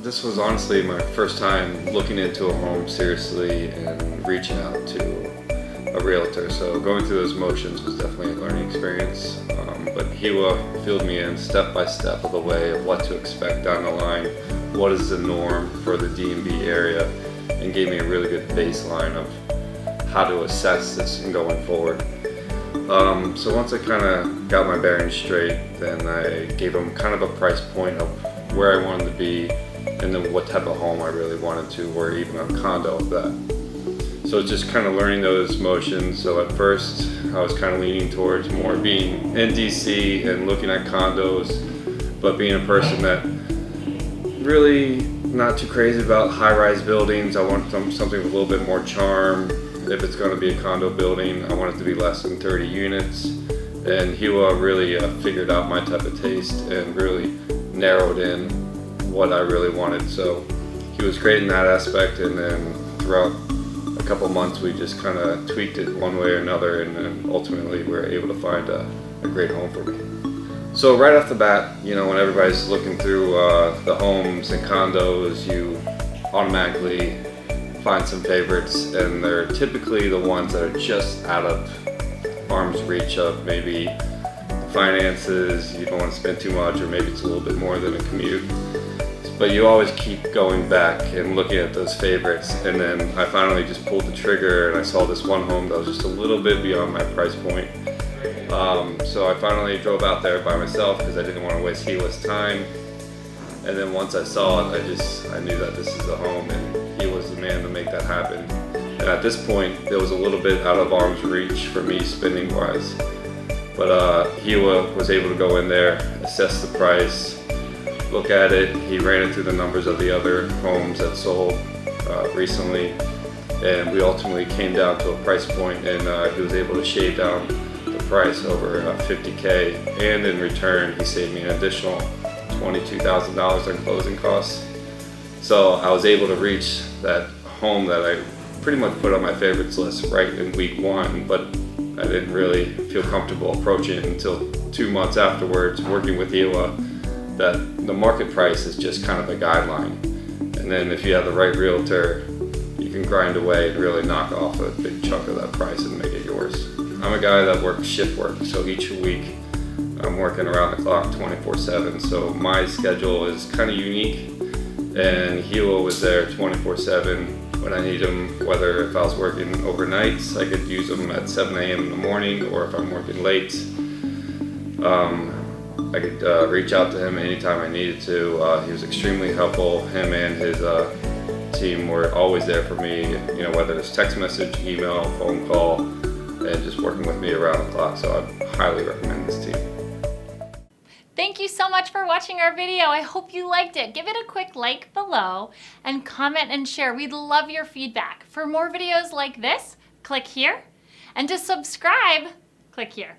This was honestly my first time looking into a home seriously and reaching out to a realtor. So going through those motions was definitely a learning experience. But Hiwa filled me in step by step of the way of what to expect down the line, what is the norm for the DMV area, and gave me a really good baseline of how to assess this and going forward. So once I kind of got my bearings straight, then I gave them kind of a price point of where I wanted to be, and then what type of home I really wanted to, or even a condo of that. So just kind of learning those motions. So at first I was kind of leaning towards more being in DC and looking at condos, but being a person that really not too crazy about high-rise buildings. I want something with a little bit more charm. If it's going to be a condo building, I want it to be less than 30 units. And Hiwa really figured out my type of taste and really narrowed in what I really wanted. So he was great in that aspect, and then throughout a couple months we just kind of tweaked it one way or another, and then ultimately we were able to find a great home for me. So right off the bat, you know, when everybody's looking through the homes and condos, you automatically find some favorites, and they're typically the ones that are just out of arm's reach of maybe finances. You don't want to spend too much, or maybe it's a little bit more than a commute. But you always keep going back and looking at those favorites, and then I finally just pulled the trigger and I saw this one home that was just a little bit beyond my price point. So I finally drove out there by myself because I didn't want to waste Hiwa's time. And then once I saw it, I knew that this is the home, and he was the man to make that happen. And at this point, it was a little bit out of arm's reach for me spending wise. But Hiwa was able to go in there, assess the price, look at it. He ran it through the numbers of the other homes that sold recently, and we ultimately came down to a price point, and he was able to shave down the price over $50K, and in return he saved me an additional $22,000 in closing costs. So I was able to reach that home that I pretty much put on my favorites list right in week one, but I didn't really feel comfortable approaching it until 2 months afterwards, working with Hiwa, that the market price is just kind of a guideline. And then if you have the right realtor, you can grind away and really knock off a big chunk of that price and make it yours. I'm a guy that works shift work, so each week I'm working around the clock 24/7. So my schedule is kind of unique, and Hiwa was there 24/7 when I need him, whether if I was working overnights, I could use him at 7 a.m. in the morning, or if I'm working late, I could reach out to him anytime I needed to. He was extremely helpful. Him and his team were always there for me, you know, whether it's text message, email, phone call, and just working with me around the clock. So I highly recommend this team. Thank you so much for watching our video. I hope you liked it. Give it a quick like below and comment and share. We'd love your feedback. For more videos like this, click here. And to subscribe, click here.